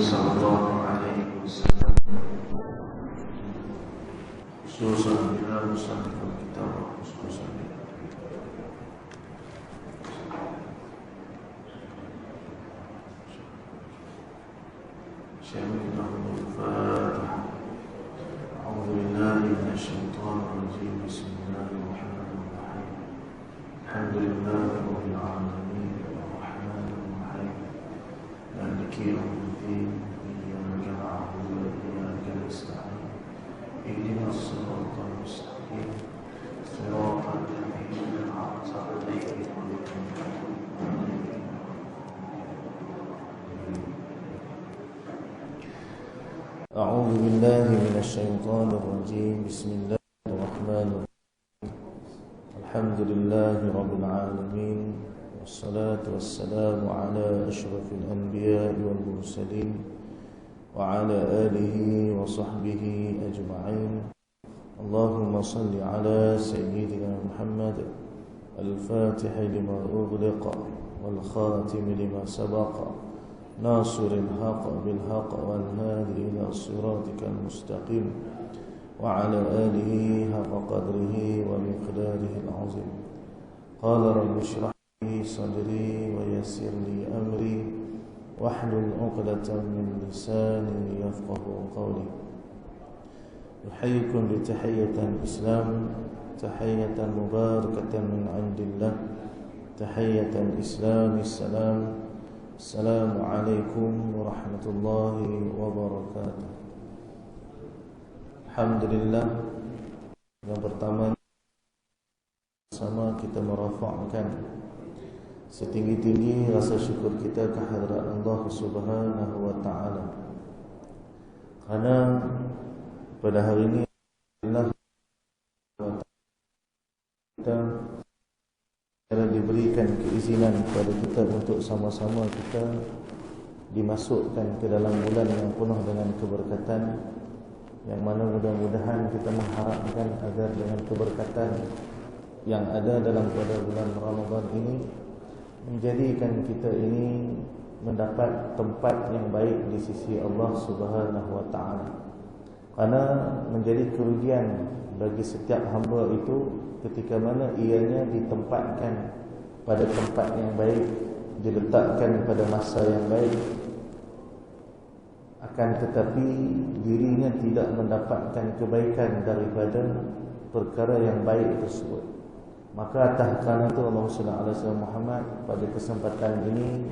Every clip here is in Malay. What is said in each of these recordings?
صلى الله عليه وسلم خصوصا بنا مصنف الكتاب خصوصا شامله الفاتحة. أعوذ بالله من الشيطان الرجيم. بسم الله الرحمن الرحيم. الحمد لله رب العالمين الرحمن الرحيم مالك يوم الدين إياك نعبد وإياك نستعين اهدنا الصراط المستقيم صراط الذين أنعمت عليهم أعوذ بالله من الشيطان الرجيم. بسم الله الرحمن الرحيم. الحمد لله رب العالمين والصلاة والسلام على أشرف الأنبياء والمرسلين وعلى آله وصحبه أجمعين. اللهم صل على سيدنا محمد الفاتح لما أغلق والخاتم لما سبق ناصر الحق بالحق والهادي إلى صراطك المستقيم وعلى آله حق قدره ومقداره العظيم. قال رب اشرح لي صدري ويسر لي أمري واحلل عقدة من لساني يفقه قولي. أحييكم بتحية الإسلام، تحية مباركة من عند الله، تحية الإسلام السلام. السلام عليكم ورحمة الله وبركاته. Alhamdulillah, yang pertama sama kita merafa'kan setinggi-tinggi rasa syukur kita ke hadirat Allah Subhanahu wa taala. Karena pada hari ini Allah kita diberikan keizinan kepada kita untuk sama-sama kita dimasukkan ke dalam bulan yang penuh dengan keberkatan, yang mana mudah-mudahan kita mengharapkan agar dengan keberkatan yang ada dalam pada bulan Ramadan ini menjadikan kita ini mendapat tempat yang baik di sisi Allah Subhanahu wa taala. Karena menjadi kerugian bagi setiap hamba itu ketika mana ianya ditempatkan pada tempat yang baik, diletakkan pada masa yang baik, akan tetapi dirinya tidak mendapatkan kebaikan daripada perkara yang baik tersebut. Maka atas kerana itu Allah SWT Muhammad pada kesempatan ini,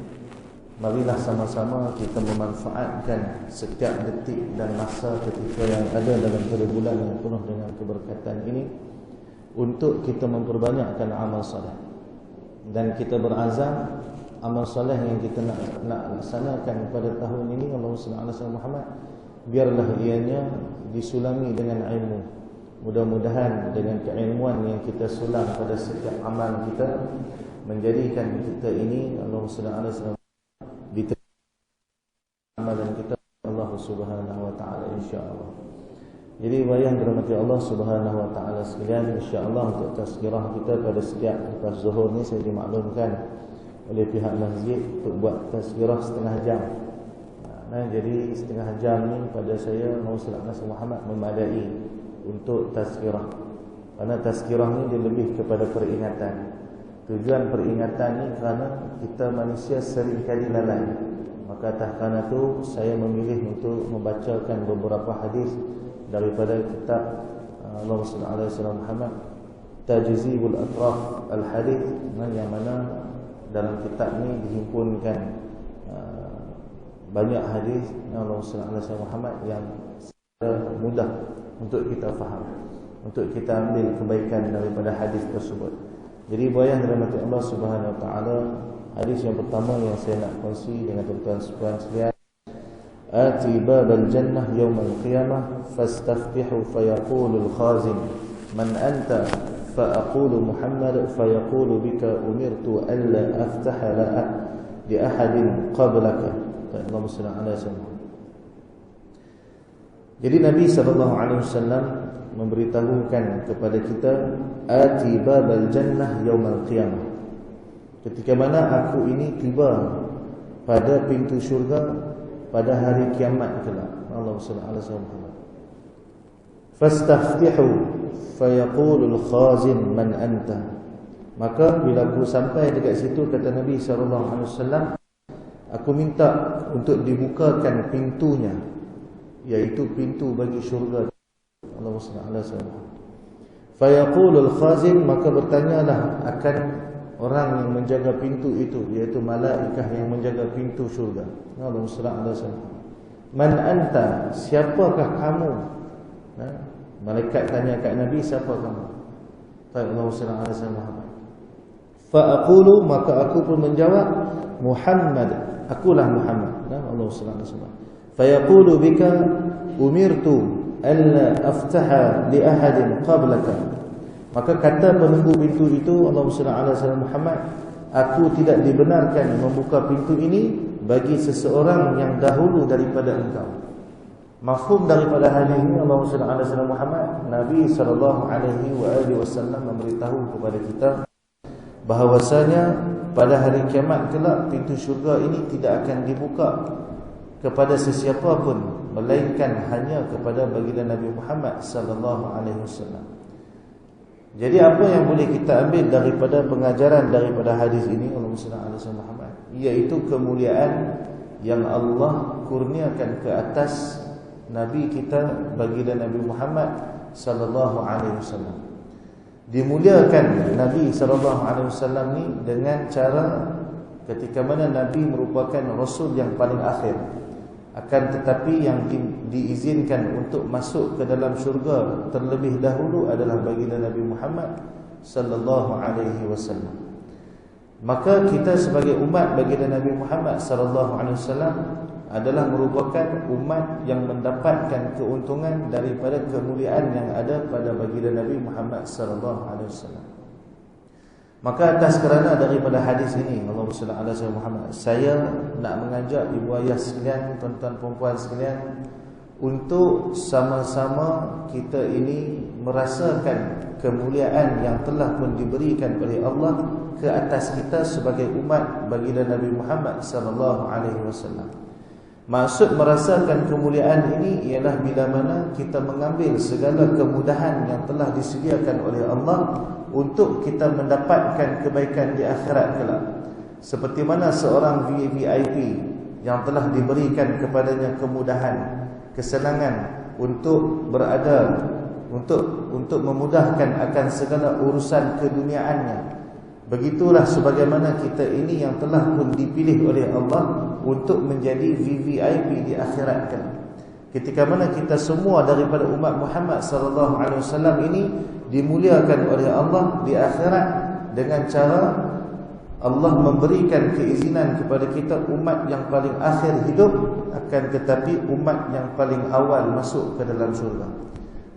marilah sama-sama kita memanfaatkan setiap detik dan masa ketika yang ada dalam bulan yang penuh dengan keberkatan ini untuk kita memperbanyakkan amal soleh. Dan kita berazam amal soleh yang kita nak laksanakan pada tahun ini, Allah SWT Muhammad, biarlah ianya disulami dengan ilmu. Mudah-mudahan dengan keilmuan yang kita sulam pada setiap amal kita menjadikan kita ini Allah SWT diterima amalan kita Allah Subhanahu wa taala insya-Allah. Jadi bayang dirahmati Allah Subhanahu wa taala sekalian, insya-Allah untuk tazkirah kita pada setiap lepas zuhur ni saya dimaklumkan oleh pihak masjid untuk buat tazkirah setengah jam. Nah, jadi setengah jam ni pada saya Rasulullah Muhammad memadai untuk tazkirah. Karena tazkirah ni dia lebih kepada peringatan. Tujuan peringatan ni kerana kita manusia seringkali lalai. Maka atas kerana itu saya memilih untuk membacakan beberapa hadis daripada kitab Allah SWT Muhammad Tajzibul Atraf Al-Hadith, yang mana dalam kitab ni dihimpunkan banyak hadis Allah SWT Muhammad yang mudah untuk kita faham, untuk kita ambil kebaikan daripada hadis tersebut. Jadi bayang dirahmati Allah Subhanahu wa taala, hadis yang pertama yang saya nak kongsi dengan tuan-tuan sekalian, ati babal jannah yawmal qiyamah fastaftihu fayaqulu al-khazin man anta faqulu Muhammad fayaqulu bika umirtu alla aftaha li ahadin qablaka. Allahumma salli ala sayyidina. Jadi Nabi SAW memberitahukan kepada kita, ati babal jannah yaumal qiyamah, ketika mana aku ini tiba pada pintu syurga pada hari kiamat kelak. Allahumma salli ala sayyidina Muhammad. Fastaftihu fayaqulul khazin man anta. Maka bila aku sampai dekat situ, kata Nabi SAW, aku minta untuk dibukakan pintunya, iaitu pintu bagi syurga. Allahumma salli ala sayyidina Muhammad. Fayaqulul khazin, maka bertanyalah akan orang yang menjaga pintu itu, iaitu malaikah yang menjaga pintu syurga. Allahumma salli ala sayyidina Muhammad. Man anta, siapakah kamu? Malaikat tanya kat Nabi, siapa kamu? Allahumma salli ala sayyidina Muhammad. Fa aqulu, maka aku pun menjawab, Muhammad, akulah Muhammad. Allahumma salli ala sayyidina Muhammad. Fa yaqulu bika umirtu alla aftaha li ahadin qablaka. Maka kata penunggu pintu itu, Allahumma salli ala sayyidina Muhammad, aku tidak dibenarkan membuka pintu ini bagi seseorang yang dahulu daripada engkau. Mafhum daripada hadis ini, Allahumma salli ala sayyidina Muhammad, Nabi SAW memberitahu kepada kita bahawasanya pada hari kiamat kelak pintu syurga ini tidak akan dibuka kepada sesiapa pun, melainkan hanya kepada baginda Nabi Muhammad SAW. Jadi apa yang boleh kita ambil daripada pengajaran daripada hadis ini, Allahumma salli ala sayyidina Muhammad, iaitu kemuliaan yang Allah kurniakan ke atas Nabi kita, baginda Nabi Muhammad SAW. Dimuliakan Nabi SAW ni dengan cara ketika mana Nabi merupakan Rasul yang paling akhir. Akan tetapi yang diizinkan untuk masuk ke dalam syurga terlebih dahulu adalah baginda Nabi Muhammad SAW. Maka kita sebagai umat baginda Nabi Muhammad SAW adalah merupakan umat yang mendapatkan keuntungan daripada kemuliaan yang ada pada baginda Nabi Muhammad SAW. Maka atas kerana daripada hadis ini, Allahumma salli ala sayyidina Muhammad, saya nak mengajak ibu ayah sekalian, tuan-tuan perempuan sekalian, untuk sama-sama kita ini merasakan kemuliaan yang telah pun diberikan oleh Allah ke atas kita sebagai umat baginda Nabi Muhammad SAW. Maksud merasakan kemuliaan ini ialah bila mana kita mengambil segala kemudahan yang telah disediakan oleh Allah untuk kita mendapatkan kebaikan di akhirat kelak. Seperti mana seorang VIP yang telah diberikan kepadanya kemudahan, kesenangan untuk berada, untuk memudahkan akan segala urusan keduniaannya. Begitulah sebagaimana kita ini yang telah pun dipilih oleh Allah untuk menjadi VVIP di akhirat kelak. Ketika mana kita semua daripada umat Muhammad SAW ini dimuliakan oleh Allah di akhirat dengan cara Allah memberikan keizinan kepada kita, umat yang paling akhir hidup, akan tetapi umat yang paling awal masuk ke dalam syurga.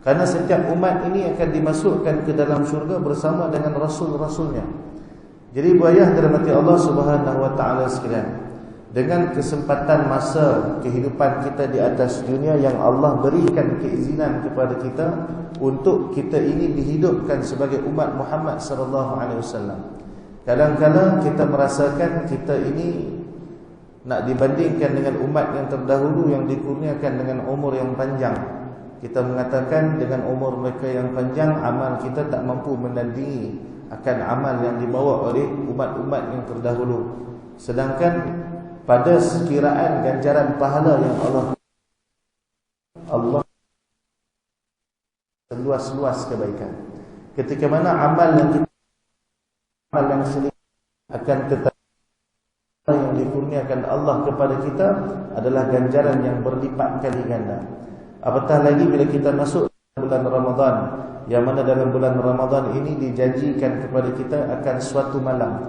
Karena setiap umat ini akan dimasukkan ke dalam syurga bersama dengan rasul-rasulnya. Jadi buayah dirahmati Allah Subhanahu wa taala sekalian, dengan kesempatan masa kehidupan kita di atas dunia yang Allah berikan keizinan kepada kita untuk kita ini dihidupkan sebagai umat Muhammad SAW. Kadang-kadang kita merasakan kita ini nak dibandingkan dengan umat yang terdahulu yang dikurniakan dengan umur yang panjang. Kita mengatakan dengan umur mereka yang panjang, amal kita tak mampu menandingi akan amal yang dibawa oleh umat-umat yang terdahulu. Sedangkan pada sekiraan ganjaran pahala yang Allah seluas-luas kebaikan. Ketika mana amal yang sedikit akan tetapi yang dikurniakan Allah kepada kita adalah ganjaran yang berlipat kali ganda. Apatah lagi bila kita masuk bulan Ramadan, yang mana dalam bulan Ramadan ini dijanjikan kepada kita akan suatu malam,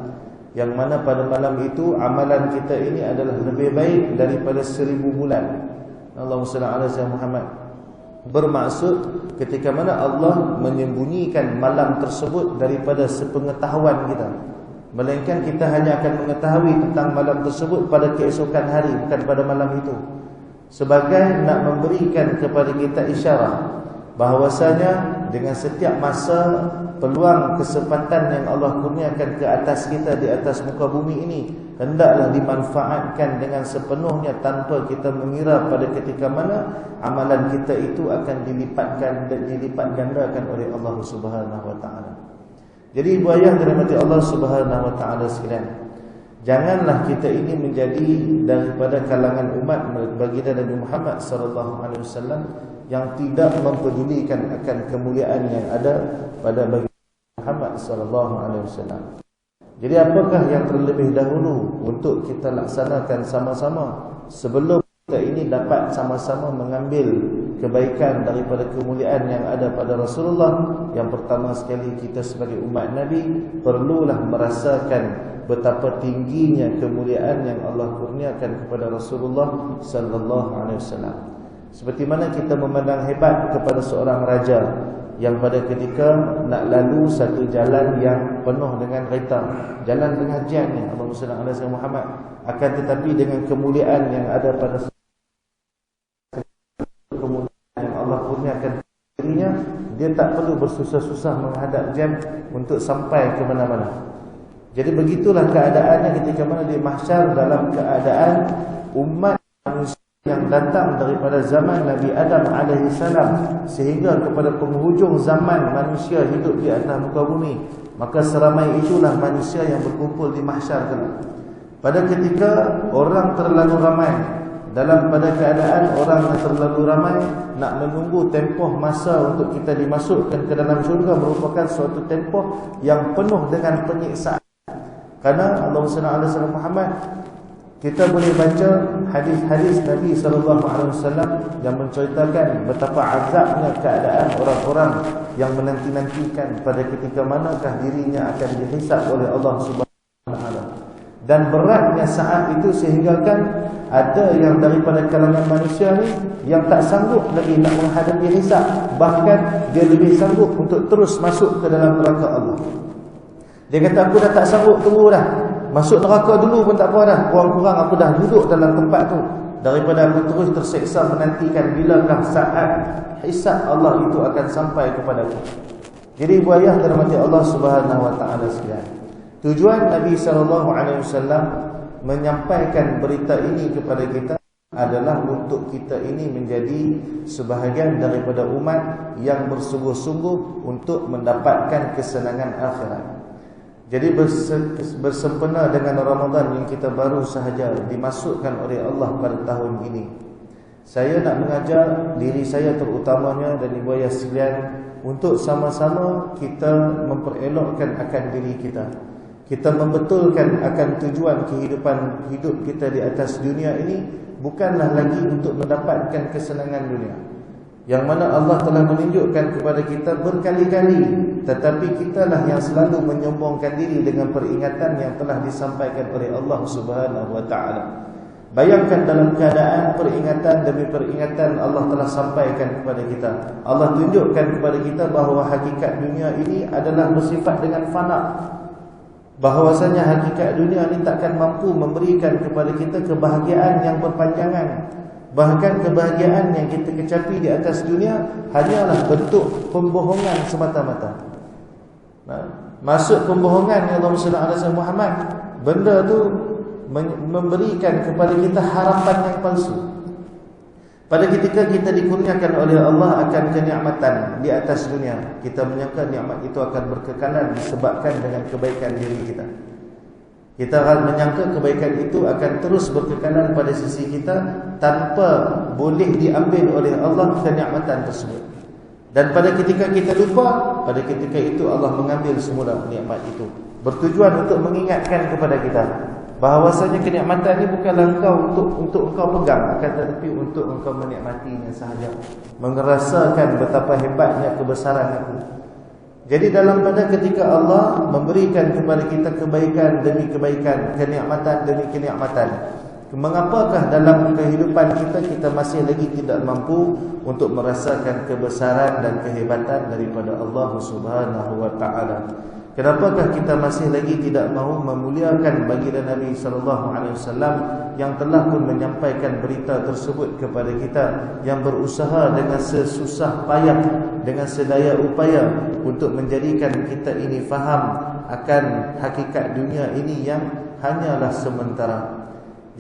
yang mana pada malam itu amalan kita ini adalah lebih baik daripada 1000 bulan. Allahumma salli ala sayyidina Muhammad. Bermaksud ketika mana Allah menyembunyikan malam tersebut daripada sepengetahuan kita, melainkan kita hanya akan mengetahui tentang malam tersebut pada keesokan hari, bukan pada malam itu. Sebagai nak memberikan kepada kita isyarat bahawasanya dengan setiap masa peluang kesempatan yang Allah kurniakan ke atas kita di atas muka bumi ini hendaklah dimanfaatkan dengan sepenuhnya tanpa kita mengira pada ketika mana amalan kita itu akan dilipat gandakan oleh Allah Subhanahu wa taala. Jadi ibu ayah dirahmati Allah Subhanahu wa taala sekalian, janganlah kita ini menjadi daripada kalangan umat baginda Nabi Muhammad sallallahu alaihi wasallam yang tidak mempedulikan akan kemuliaan yang ada pada baginda Muhammad sallallahu alaihi wasallam. Jadi apakah yang terlebih dahulu untuk kita laksanakan sama-sama sebelum kita ini dapat sama-sama mengambil kebaikan daripada kemuliaan yang ada pada Rasulullah? Yang pertama sekali, kita sebagai umat Nabi perlulah merasakan betapa tingginya kemuliaan yang Allah kurniakan kepada Rasulullah sallallahu alaihi wasallam. Seperti mana kita memandang hebat kepada seorang raja yang pada ketika nak lalu satu jalan yang penuh dengan kereta, jalan tengah jam ni, Allahumma salli ala sayyidina Muhammad, akan tetapi dengan kemuliaan yang ada pada kemuliaan yang Allah kurniakan dirinya, dia tak perlu bersusah-susah menghadap jam untuk sampai ke mana-mana. Jadi begitulah keadaannya ketika mana di mahsyar, dalam keadaan umat manusia yang datang daripada zaman Nabi Adam alaihi salam sehingga kepada penghujung zaman manusia hidup di atas muka bumi, maka seramai itulah manusia yang berkumpul di mahsyar kelak. Pada ketika orang terlalu ramai, dalam pada keadaan orang yang terlalu ramai nak menunggu tempoh masa untuk kita dimasukkan ke dalam syurga merupakan suatu tempoh yang penuh dengan penyiksaan. Karena Allahumma salli ala sayyidina Muhammad, kita boleh baca hadis-hadis Nabi SAW yang menceritakan betapa azabnya keadaan orang-orang yang menanti-nantikan pada ketika manakah dirinya akan dihisab oleh Allah SWT. Dan beratnya saat itu sehingga kan ada yang daripada kalangan manusia ni yang tak sanggup lagi nak menghadapi hisab, bahkan dia lebih sanggup untuk terus masuk ke dalam neraka Allah. Dia kata, aku dah tak sanggup tunggu dah, masuk neraka dulu pun tak apa dah, kurang-kurang aku dah duduk dalam tempat tu, daripada aku terus terseksa menantikan bilakah saat hisab Allah itu akan sampai kepada aku. Jadi ibu ayah dirahmati Allah Subhanahu wa taala sekalian, tujuan Nabi SAW menyampaikan berita ini kepada kita adalah untuk kita ini menjadi sebahagian daripada umat yang bersungguh-sungguh untuk mendapatkan kesenangan akhirat. Jadi bersempena dengan Ramadan yang kita baru sahaja dimasukkan oleh Allah pada tahun ini, saya nak mengajar diri saya terutamanya dan ibu ayah sekalian untuk sama-sama kita memperelokkan akan diri kita. Kita membetulkan akan tujuan kehidupan hidup kita di atas dunia ini bukanlah lagi untuk mendapatkan kesenangan dunia, yang mana Allah telah menunjukkan kepada kita berkali-kali, tetapi kitalah yang selalu menyombongkan diri dengan peringatan yang telah disampaikan oleh Allah Subhanahu wa taala. Bayangkan dalam keadaan peringatan demi peringatan Allah telah sampaikan kepada kita. Allah tunjukkan kepada kita bahawa hakikat dunia ini adalah bersifat dengan fana, bahawasanya hakikat dunia ini takkan mampu memberikan kepada kita kebahagiaan yang berpanjangan. Bahkan kebahagiaan yang kita kecapi di atas dunia hanyalah bentuk pembohongan semata-mata. Maksud pembohongan yang Allah SWT Muhammad, benda tu memberikan kepada kita harapan yang palsu. Pada ketika kita dikurniakan oleh Allah akan kenikmatan di atas dunia, kita menyangka nikmat itu akan berkekalan disebabkan dengan kebaikan diri kita. Kita akan menyangka kebaikan itu akan terus berkekalan pada sisi kita tanpa boleh diambil oleh Allah kenikmatan tersebut. Dan pada ketika kita lupa, pada ketika itu Allah mengambil semula nikmat itu, bertujuan untuk mengingatkan kepada kita bahawasanya kenikmatan ini bukanlah untuk engkau pegang, akan tetapi untuk engkau menikmatinya sahaja, merasakan betapa hebatnya kebesaran itu. Jadi dalam pada ketika Allah memberikan kepada kita kebaikan demi kebaikan, kenikmatan demi kenikmatan, mengapakah dalam kehidupan kita masih lagi tidak mampu untuk merasakan kebesaran dan kehebatan daripada Allah Subhanahu wa taala? Kenapakah kita masih lagi tidak mahu memuliakan baginda Nabi sallallahu alaihi wasallam yang telah pun menyampaikan berita tersebut kepada kita, yang berusaha dengan sesusah payah, dengan sedaya upaya untuk menjadikan kita ini faham akan hakikat dunia ini yang hanyalah sementara.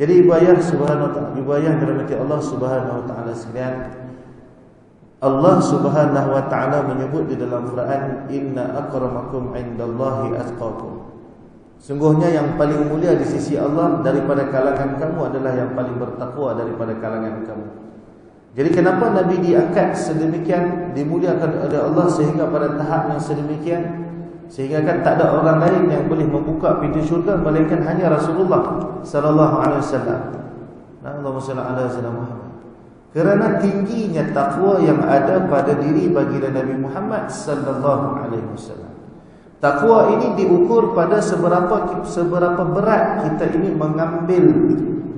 Jadi ibu ayah subhanahu wa ta'ala, ibu ayah dirahmati Allah subhanahu wa ta'ala sekalian, Allah subhanahu wa ta'ala menyebut di dalam Quran, inna akramakum indallahi atqakum. Sungguhnya yang paling mulia di sisi Allah daripada kalangan kamu adalah yang paling bertakwa daripada kalangan kamu. Jadi kenapa Nabi diangkat sedemikian, dimuliakan oleh Allah sehingga pada tahap yang sedemikian, sehingga kan tak ada orang lain yang boleh membuka pintu syurga melainkan hanya Rasulullah sallallahu alaihi wasallam. Allahumma shalli ala sayyidina Muhammad. Kerana tingginya takwa yang ada pada diri baginda Nabi Muhammad sallallahu alaihi wasallam. Takwa ini diukur pada seberapa berat kita ini mengambil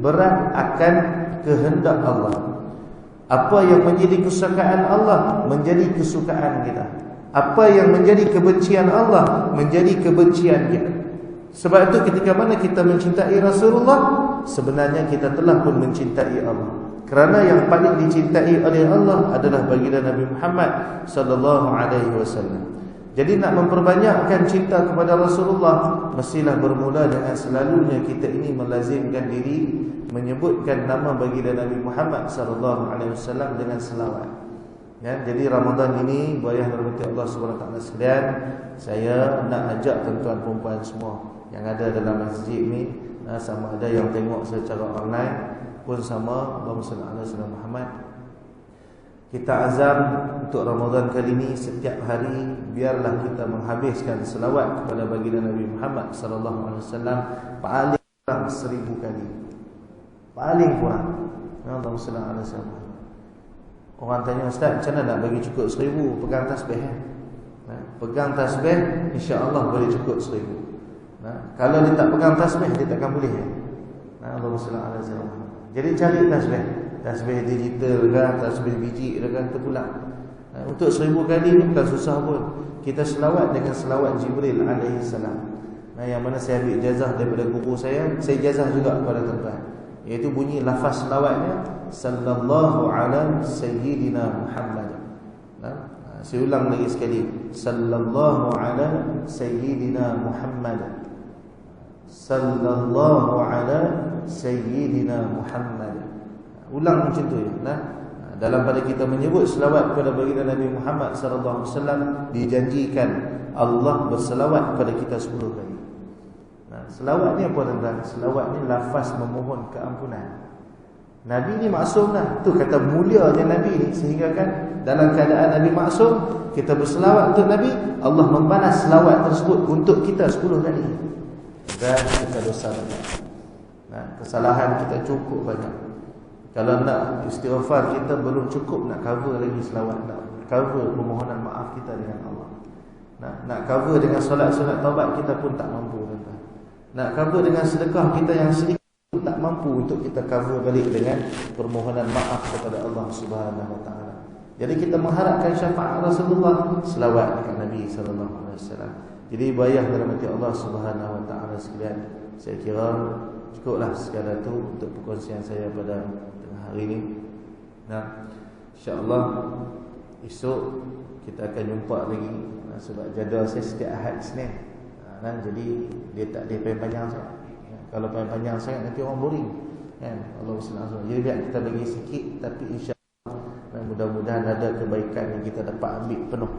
berat akan kehendak Allah. Apa yang menjadi kesukaan Allah menjadi kesukaan kita. Apa yang menjadi kebencian Allah menjadi kebencian kita. Sebab itu ketika mana kita mencintai Rasulullah, sebenarnya kita telah pun mencintai Allah. Kerana yang paling dicintai oleh Allah adalah baginda Nabi Muhammad sallallahu alaihi wasallam. Jadi nak memperbanyakkan cinta kepada Rasulullah, mestilah bermula dengan selalunya kita ini melazimkan diri menyebutkan nama baginda Nabi Muhammad sallallahu alaihi wasallam dengan selawat. Ya, jadi Ramadan ini bayar rahmat Allah Subhanahu wa taala sekalian, saya nak ajak tuan-tuan perempuan semua yang ada dalam masjid ni, sama ada yang tengok secara online pun sama, Allahumma salli ala sayyidina Muhammad. Kita azam untuk Ramadan kali ini setiap hari biarlah kita menghabiskan selawat kepada baginda Nabi Muhammad sallallahu alaihi wasallam paling kurang 1000 kali. Paling kurang. Allahumma salli ala sayyidina Muhammad. Orang tanya, Ustaz, macam mana nak bagi cukup 1000? Pegang tasbih. Pegang tasbih, insya-Allah boleh cukup 1000. Kalau dia tak pegang tasbih, dia takkan boleh. Allahumma salli ala sayyidina Muhammad. Jadi cari tasbih. Tasbih digital kan, tasbih biji kan, terpulang. Untuk 1000 kali ni bukan susah pun. Kita selawat dengan selawat Jibril alaihi salam. Yang mana saya ambil ijazah daripada guru saya ijazah juga kepada tuan-tuan. Iaitu bunyi lafaz selawatnya sallallahu ala sayyidina Muhammad. Saya ulang lagi sekali, sallallahu ala sayyidina Muhammad. Sallallahu ala sayyidina Muhammad. Ulang macam tu ya. Dalam pada kita menyebut selawat kepada baginda Nabi Muhammad sallallahu alaihi wasallam, dijanjikan Allah berselawat kepada kita 10 kali. Selawat ni apa tuan-tuan? Selawat ni lafaz memohon keampunan. Nabi ni maksum lah. Tu kata mulianya Nabi ni, sehingga kan dalam keadaan Nabi maksum, kita berselawat untuk Nabi, Allah membalas selawat tersebut untuk kita 10 kali. Dan kita dosa banyak. Kesalahan kita cukup banyak. Kalau nak istighfar kita belum cukup, nak cover lagi selawat, nak cover permohonan maaf kita dengan Allah. Nak cover dengan solat-solat taubat kita pun tak mampu tuan-tuan. Nak cover dengan sedekah kita yang sedikit pun tak mampu untuk kita cover balik dengan permohonan maaf kepada Allah Subhanahu wa taala. Jadi kita mengharapkan syafaat Rasulullah, selawat dekat Nabi sallallahu alaihi wasallam. Jadi bayar dirahmati Allah Subhanahu wa taala sekalian, saya kira cukuplah sekadar tu untuk perkongsian saya pada hari ini. InsyaAllah esok kita akan jumpa lagi, sebab jadual saya setiap Ahad Isnin. Jadi dia tak ada panjang sangat. Kalau panjang sangat nanti orang boring kan. Allah SWT. Jadi biar kita bagi sikit, tapi insya-Allah mudah-mudahan ada kebaikan yang kita dapat ambil penuh.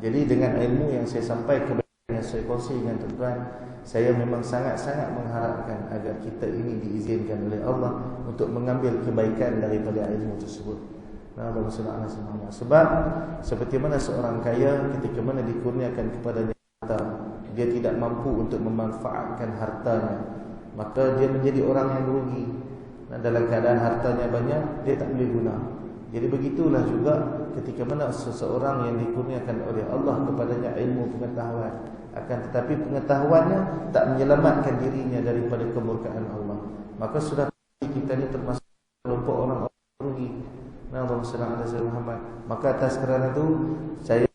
Jadi dengan ilmu yang saya sampaikan, yang saya kongsi dengan tuan-tuan, saya memang sangat-sangat mengharapkan agar kita ini diizinkan oleh Allah untuk mengambil kebaikan daripada ilmu tersebut. Allahumma shalli ala sayyidina Muhammad. Sebab seperti mana seorang kaya ketika mana dikurniakan kepadanya harta, dia tidak mampu untuk memanfaatkan hartanya, maka dia menjadi orang yang rugi. Dalam keadaan hartanya banyak, dia tak boleh guna. Jadi begitulah juga ketika mana seseorang yang dikurniakan oleh Allah kepadanya ilmu pengetahuan, akan tetapi pengetahuannya tak menyelamatkan dirinya daripada kemurkaan Allah, maka sudah kita ni termasuk kelompok orang rugi. Allahumma shalli ala sayyidina Muhammad. Maka atas kerana itu saya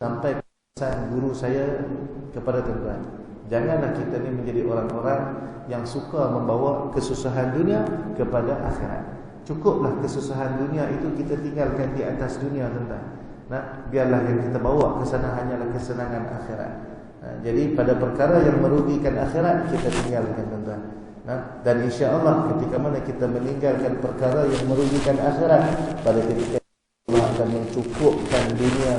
sampai pesan guru saya kepada tuan-tuan, janganlah kita ni menjadi orang-orang yang suka membawa kesusahan dunia kepada akhirat. Cukuplah kesusahan dunia itu kita tinggalkan di atas dunia tuan-tuan. Biarlah yang kita bawa ke sana hanyalah kesenangan akhirat. Jadi pada perkara yang merugikan akhirat kita tinggalkan tuan-tuan. Dan insya-Allah ketika mana kita meninggalkan perkara yang merugikan akhirat, pada ketika Allah akan mencukupkan dunia,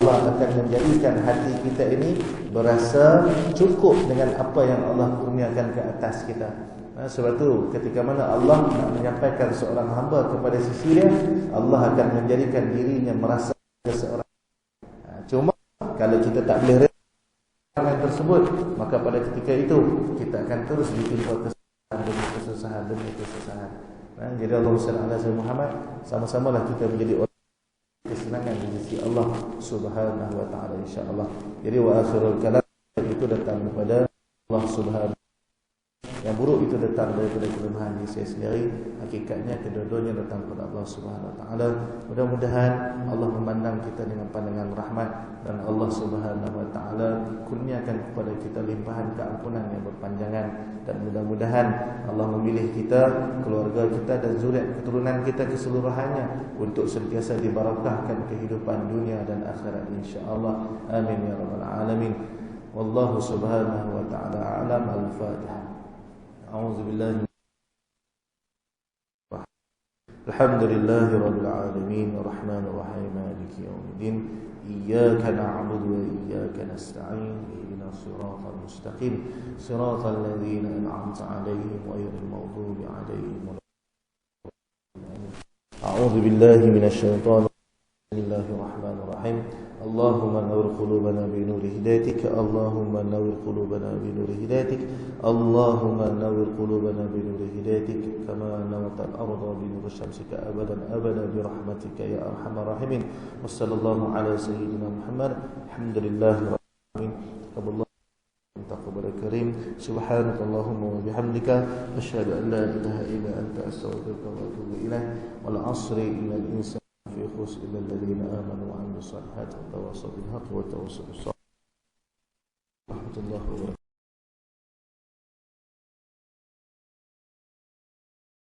Allah akan menjadikan hati kita ini berasa cukup dengan apa yang Allah kurniakan ke atas kita. Sebab tu ketika mana Allah nak menyampaikan seorang hamba kepada sisi dia, Allah akan menjadikan dirinya merasa seorang. Cuma kalau kita tak boleh yang tersebut, maka pada ketika itu kita akan terus ditimpa kesusahan demi kesusahan. Jadi Allah SWT Muhammad, sama-samalah kita menjadi orang kesenangan di sisi Allah Subhanahu wa taala insya-Allah. Jadi wa akhirul kalam itu datang daripada Allah Subhanahu. Yang buruk itu datang daripada kelemahan diri saya sendiri. Hakikatnya kedua-duanya datang kepada Allah Subhanahu wa taala. Mudah-mudahan Allah memandang kita dengan pandangan rahmat dan Allah Subhanahu wa taala kurniakan kepada kita limpahan keampunan yang berpanjangan, dan mudah-mudahan Allah memilih kita, keluarga kita dan zuriat keturunan kita keseluruhannya untuk sentiasa dibarakahkan kehidupan dunia dan akhirat insya-Allah. Amin ya rabbal alamin. Wallahu subhanahu wa ta'ala a'lam. Al-Fatihah. A'udzu billahi. Alhamdulillahi rabbil alamin, arrahmanir rahim, maliki yaumiddin. Iyyaka na'budu wa iyyaka nasta'in. Ihdinas siratal mustaqim, siratal ladzina an'amta 'alaihim ghairil maghdubi 'alaihim waladdallin. A'udzu billahi minasy syaithanir rajim. Bismillahirrahmanir rahim. Allahumma nawwir qulubana bi nuri hidayatik. Allahumma nawwir qulubana bi nuri hidayatik. Allahumma nawwir qulubana bi nuri hidayatik kama nawwarta al-ardha bi nuri syamsika abadan abada bi rahmatika ya arhamar rahimin. Wassallallahu ala sayyidina Muhammad. Alhamdulillahi rabbil alamin. Taqabbalallahu taqabbal karim. Subhanakallahumma wa bihamdika asyhadu an la ilaha illa anta astaghfiruka wa atubu ilaik. Wal 'asri innal insana في خسر إلا الذين آمنوا وعملوا الصالحات وتواصوا بالحق وتواصوا بالصبر. ورحمة الله وبركاته.